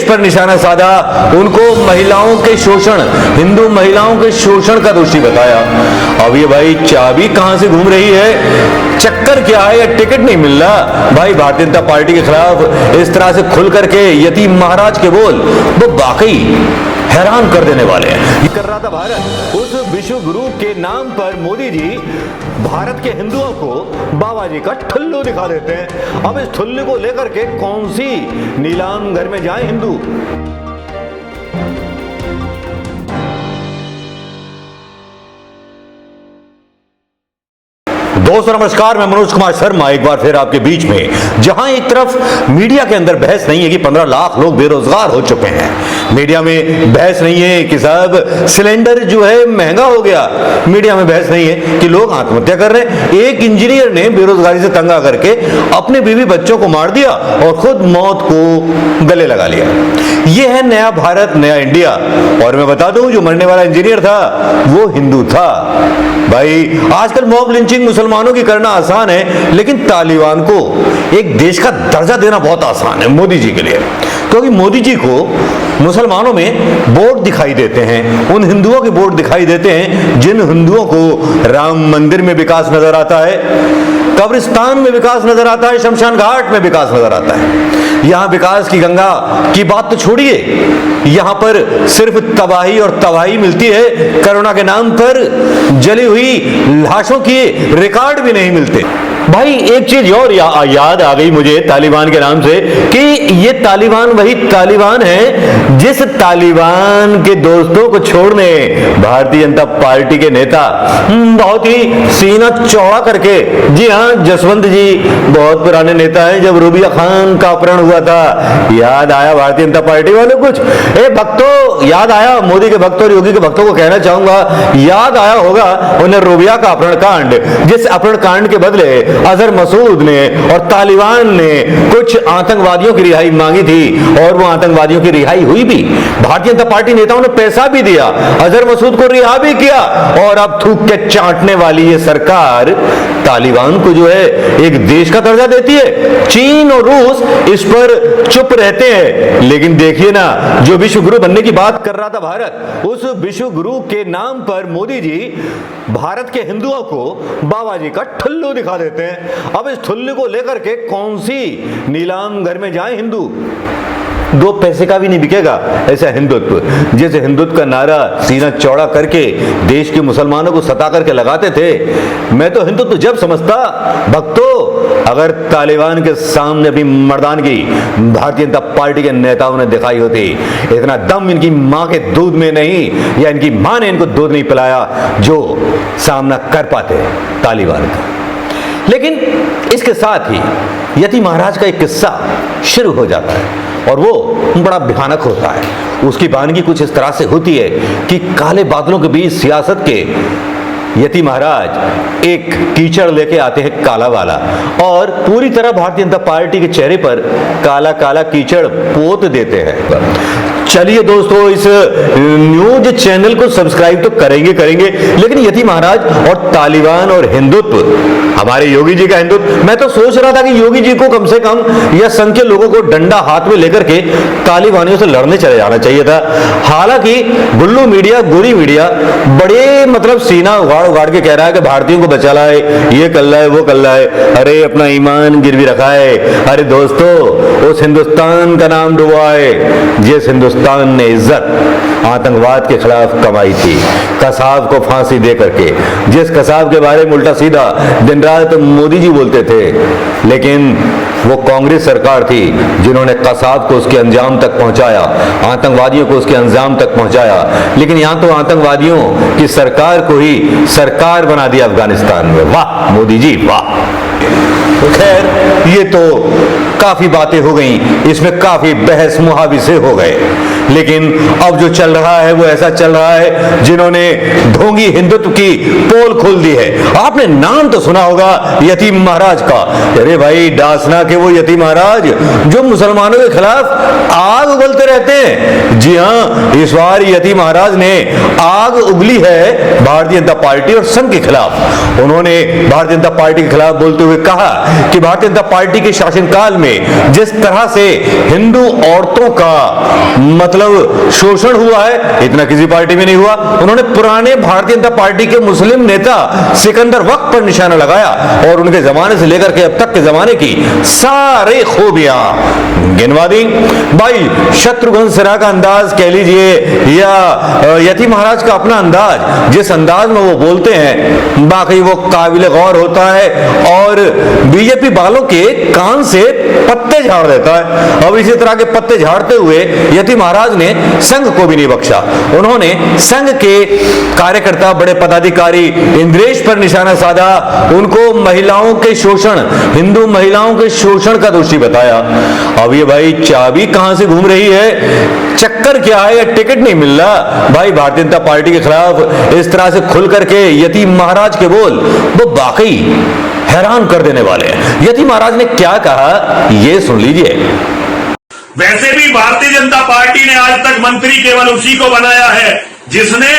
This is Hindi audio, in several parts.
पर निशाना साधा, उनको महिलाओं के शोषण, हिंदू महिलाओं के शोषण का दोषी बताया। अब ये भाई चाबी कहां से घूम रही है, चक्कर क्या है, या टिकट नहीं मिल रहा। भाई भारतीय जनता पार्टी के खिलाफ इस तरह से खुल करके यतीम महाराज के बोल वो वाकई हैरान कर देने वाले हैं। ये कर रहा था भारत, उस विश्व गुरु के नाम पर मोदी जी भारत के हिंदुओं को बाबा जी का ठुल्लू दिखा देते हैं। अब इस ठुल्लू को लेकर के कौन सी नीलाम घर में जाए हिंदू। दोस्तों नमस्कार, मैं मनोज कुमार शर्मा एक बार फिर आपके बीच में। जहां एक तरफ मीडिया के अंदर बहस नहीं है कि 15 लाख लोग बेरोजगार हो चुके हैं, मीडिया में बहस नहीं है कि साहब सिलेंडर जो है महंगा हो गया, मीडिया में बहस नहीं है कि लोग आत्महत्या कर रहे हैं, एक इंजीनियर ने बेरोजगारी से तंग करके अपने बीवी बच्चों को मार दिया और खुद मौत को गले लगा लिया। यह है नया भारत, नया इंडिया। और मैं बता दूं, जो मरने वाला इंजीनियर था वो हिंदू था। भाई आजकल मॉब लिंचिंग मुसलमानों की करना आसान है, लेकिन तालिबान को एक देश का दर्जा देना बहुत आसान है मोदी जी के लिए, क्योंकि मोदी जी को मुसलमानों में वोट दिखाई देते हैं, उन हिंदुओं के वोट दिखाई देते हैं जिन हिंदुओं को राम मंदिर में विकास नजर आता है, कब्रिस्तान में विकास नजर आता है, शमशान घाट में विकास नजर आता है। यहां विकास की गंगा की बात तो छोड़िए, यहां पर सिर्फ तबाही और तबाही मिलती है। कोरोना के नाम पर जली हुई लाशों के रिकॉर्ड भी नहीं मिलते। भाई एक चीज और याद आ गई मुझे तालिबान के नाम से कि ये तालिबान वही तालिबान है जिस तालिबान के दोस्तों को छोड़ने भारतीय जनता पार्टी के नेता बहुत ही सीना चौड़ा करके, जी हाँ जसवंत जी बहुत पुराने नेता हैं, जब रूबिया खान का अपहरण हुआ था याद आया भारतीय जनता पार्टी वालों कुछ भक्तों, याद आया मोदी के भक्तों और योगी के भक्तों को कहना चाहूंगा, याद आया होगा उन्हें रूबिया का अपहरण कांड, जिस अपहरण कांड के बदले अजहर मसूद ने और तालिबान ने कुछ आतंकवादियों की रिहाई मांगी थी और वो आतंकवादियों की रिहाई हुई भी। भारतीय जनता पार्टी नेताओं ने पैसा भी दिया, अजहर मसूद को रिहा भी किया, और अब थूक के चाटने वाली ये सरकार तालिबान को जो है एक देश का दर्जा देती है। चीन और रूस इस पर चुप रहते हैं, लेकिन देखिए ना, जो विश्व गुरु बनने की बात कर रहा था भारत, उस विश्व गुरु के नाम पर मोदी जी भारत के हिंदुओं को बाबा जी का ठुल्लू दिखा देते हैं। अब इस ठुल्लू को लेकर के कौन सी नीलाम घर में जाए हिंदू, 2 पैसे का भी नहीं बिकेगा ऐसा हिंदुत्व। जैसे हिंदुत्व का नारा सीना चौड़ा करके देश के मुसलमानों को सता करके लगाते थे, मैं तो हिंदुत्व जब समझता भक्तों अगर तालिबान के सामने भी मर्दानगी भारतीय जनता पार्टी के नेताओं ने दिखाई होती। इतना दम इनकी मां के दूध में नहीं, या इनकी मां ने इनको दूध नहीं पिलाया जो सामना कर पाते तालिबान का। लेकिन इसके साथ ही यति महाराज का एक किस्सा शुरू हो जाता है और वो बड़ा भयानक होता है। उसकी वानगी कुछ इस तरह से होती है कि काले बादलों के बीच सियासत के यति महाराज एक कीचड़ लेके आते हैं काला वाला, और पूरी तरह भारतीय जनता पार्टी के चेहरे पर काला काला कीचड़ पोत देते हैं। चलिए दोस्तों, इस न्यूज चैनल को सब्सक्राइब तो करेंगे, लेकिन यति महाराज और तालिबान और हिंदुत्व, हमारे योगी जी का हिंदुत्व, मैं तो सोच रहा था कि योगी जी को कम से कम या संघ के लोगों को डंडा हाथ में लेकर के तालिबानियों से लड़ने चले जाना चाहिए था। हालांकि गुल्लू मीडिया, गोरी मीडिया बड़े मतलब सीना उगाड़ के कह रहा है कि भारतीयों को बचा लाए, ये कर लाए, वो कर लाए। अरे अपना ईमान गिरवी रखा है। अरे दोस्तों, उस हिंदुस्तान का नाम डुबोए जिस हिंदुस्तान ने इज्जत आतंकवाद के खिलाफ कमाई थी, कसाब को फांसी दे करके, जिस कसाब के बारे में उल्टा सीधा दिन रात मोदी जी बोलते थे, लेकिन वो कांग्रेस सरकार थी जिन्होंने कसाब को उसके अंजाम तक पहुंचाया, आतंकवादियों को उसके अंजाम तक पहुंचाया। लेकिन यहां तो आतंकवादियों की सरकार को ही सरकार बना दिया अफगानिस्तान में। वाह मोदी जी वाह। तो खैर, ये तो काफी बातें हो गई, इसमें काफी बहस मुहाविसे हो गए, लेकिन अब जो चल रहा है वो ऐसा चल रहा है जिन्होंने ढोंगी हिंदुत्व की पोल खोल दी है। आपने नाम तो सुना होगा यतीम महाराज का। अरे भाई, डासना के वो यतीम महाराज जो मुसलमानों के खिलाफ आग उगलते रहते हैं। जी हां, इस बार यतीम महाराज ने आग उगली है भारतीय जनता पार्टी और संघ के खिलाफ। उन्होंने भारतीय जनता पार्टी के खिलाफ बोलते हुए कहा कि भारतीय जनता पार्टी के शासनकाल में जिस तरह से हिंदू औरतों का मतलब शोषण हुआ है, इतना किसी पार्टी में नहीं हुआ। उन्होंने पुराने भारतीय जनता पार्टी के मुस्लिम नेता सिकंदर वक्त पर निशाना लगाया और उनके जमाने से लेकर के अब तक के जमाने की सारे खूबियां गिनवा दी। भाई शत्रुघ्न सिन्हा का अंदाज कह लीजिए या यतीम महाराज का अपना अंदाज, जिस अंदाज में वो बोलते हैं बाकी वो काबिल गौर होता है और बीजेपी वालों के कान से पत्ते झाड़ देता है। अब इसी तरह के पत्ते झाड़ते हुए यतीम महाराज ने संघ को भी नहीं बख्शा। उन्होंने संघ के कार्यकर्ता, बड़े पदाधिकारी इंद्रेश पर निशाना साधा, उनको महिलाओं के शोषण, हिंदू महिलाओं के शोषण का दोषी बताया। अब ये भाई चाबी कहां से घूम रही है, चक्कर क्या है, या टिकट नहीं मिल रहा। भाई भारतीय जनता पार्टी के खिलाफ इस तरह से खुल करके यतीम महाराज के बोल वो वाकई हैरान कर देने वाले हैं। यतीम महाराज ने क्या कहा ये सुन लीजिए। वैसे भी भारतीय जनता पार्टी ने आज तक मंत्री केवल उसी को बनाया है जिसने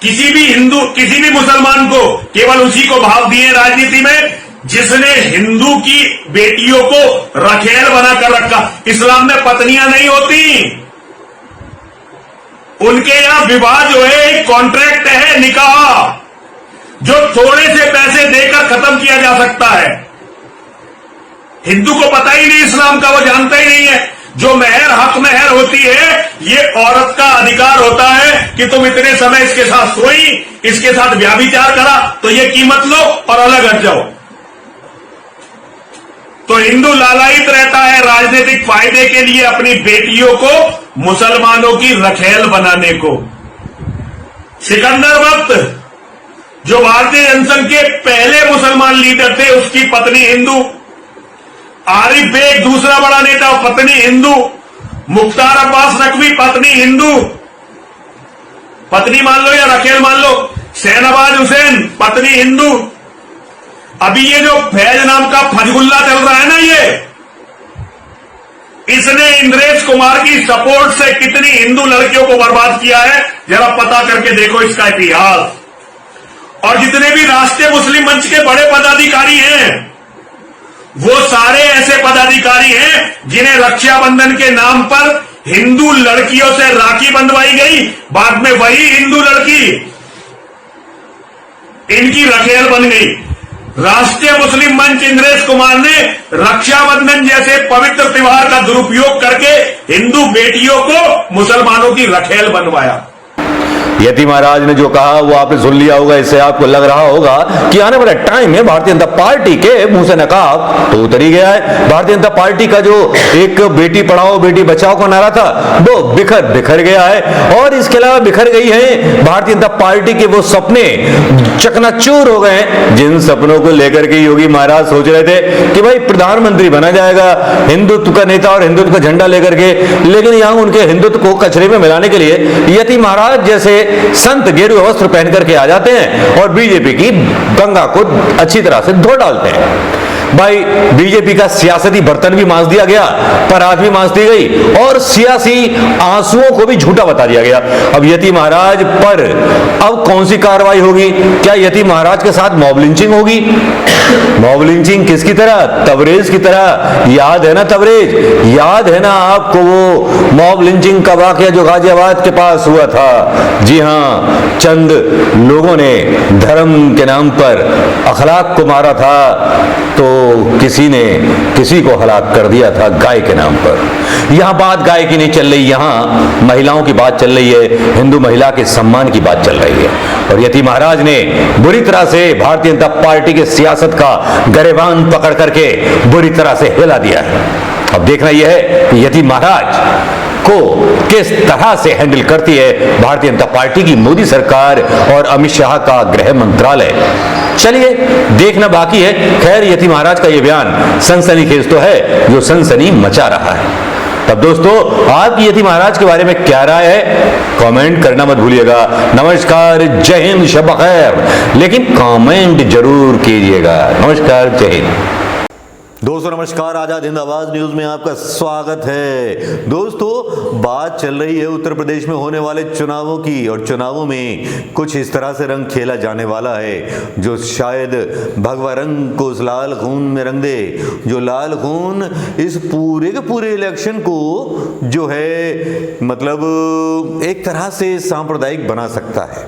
किसी भी हिंदू, किसी भी मुसलमान को केवल उसी को भाव दिए राजनीति में जिसने हिंदू की बेटियों को रखेल बनाकर रखा। इस्लाम में पत्नियां नहीं होती, उनके यहां विवाह जो है एक कॉन्ट्रैक्ट है, निकाह, जो थोड़े से पैसे देकर खत्म किया जा सकता है। हिंदू को पता ही नहीं इस्लाम का, वो जानता ही नहीं है। जो मेहर हक मेहर होती है, ये औरत का अधिकार होता है कि तुम इतने समय इसके साथ सोई, इसके साथ व्याभिचार करा तो ये कीमत लो और अलग हट जाओ। तो हिंदू लालायित रहता है राजनीतिक फायदे के लिए अपनी बेटियों को मुसलमानों की रखेल बनाने को। सिकंदर वक्त जो भारतीय जनसंघ के पहले मुसलमान लीडर थे, उसकी पत्नी हिंदू। आरिफ बेग दूसरा बड़ा नेता, पत्नी हिंदू। मुख्तार अब्बास नकवी पत्नी हिंदू, पत्नी मान लो या रखेल मान लो। शहनवाज हुसैन पत्नी हिंदू। अभी ये जो फैज नाम का फजगुल्ला चल रहा है ना, ये इसने इंद्रेश कुमार की सपोर्ट से कितनी हिंदू लड़कियों को बर्बाद किया है, जरा पता करके देखो इसका इतिहास। और जितने भी राष्ट्रीय मुस्लिम मंच के बड़े पदाधिकारी हैं, वो सारे ऐसे पदाधिकारी हैं जिन्हें रक्षाबंधन के नाम पर हिंदू लड़कियों से राखी बंधवाई गई, बाद में वही हिंदू लड़की इनकी रखेल बन गई। राष्ट्रीय मुस्लिम मंच इंद्रेश कुमार ने रक्षाबंधन जैसे पवित्र त्योहार का दुरुपयोग करके हिंदू बेटियों को मुसलमानों की रखेल बनवाया। यतीम महाराज ने जो कहा वो आपने सुन लिया होगा। इससे आपको लग रहा होगा कि आने वाला टाइम में भारतीय जनता पार्टी के मुंह से नकाब तो उतर ही गया है। भारतीय जनता पार्टी का जो एक बेटी पढ़ाओ बेटी बचाओ का नारा था वो बिखर गया है। और इसके अलावा बिखर गई है भारतीय जनता पार्टी के वो सपने, चकनाचूर हो गए जिन सपनों को लेकर के योगी महाराज सोच रहे थे कि भाई प्रधानमंत्री बना जाएगा हिंदुत्व का नेता और हिंदुत्व का झंडा लेकर के। लेकिन यहां उनके हिंदुत्व को कचरे में मिलाने के लिए यतीम महाराज जैसे संत गेरुआ वस्त्र पहन करके आ जाते हैं और बीजेपी की गंगा को अच्छी तरह से धो डालते हैं। भाई बीजेपी का सियासती बर्तन भी मांज दिया गया, परात भी मांज दी गई और सियासी आंसुओं को भी झूठा बता दिया गया। अब यतीम महाराज पर अब कौन सी कार्रवाई होगी? क्या यतीम महाराज के साथ मॉब लिंचिंग होगी? मॉब लिंचिंग किसकी तरह? तबरेज की तरह। याद है ना तबरेज? याद है ना आपको वो मॉब लिंचिंग का वाकया जो गाजियाबाद के पास हुआ था? जी हां, चंद लोगों ने धर्म के नाम पर अखलाक को मारा था तो किसी ने किसी को हलाक कर दिया था गाय के नाम पर। यहां बात गाय की नहीं चल रही, यहां महिलाओं की बात चल रही है, हिंदू महिला के सम्मान की बात चल रही है। और यतीम महाराज ने बुरी तरह से भारतीय जनता पार्टी के सियासत का गरेबान पकड़ करके बुरी तरह से हिला दिया है। अब देखना यह है कि यतीम महाराज को किस तरह से हैंडल करती है भारतीय जनता पार्टी की मोदी सरकार और अमित शाह का गृह मंत्रालय। चलिए देखना बाकी है। खैर यतीम महाराज का यह बयान सनसनीखेज तो है जो सनसनी मचा रहा है। तब दोस्तों आपकी यतीम महाराज के बारे में क्या राय है कमेंट करना मत भूलिएगा। नमस्कार, जय हिंद, शब खैर, लेकिन कमेंट जरूर कीजिएगा। नमस्कार, जय हिंद। दोस्तों नमस्कार, आजाद हिंद आवाज न्यूज में आपका स्वागत है। दोस्तों, बात चल रही है उत्तर प्रदेश में होने वाले चुनावों की, और चुनावों में कुछ इस तरह से रंग खेला जाने वाला है जो शायद भगवा रंग को उस लाल खून में रंग दे, जो लाल खून इस पूरे के पूरे इलेक्शन को जो है मतलब एक तरह से सांप्रदायिक बना सकता है।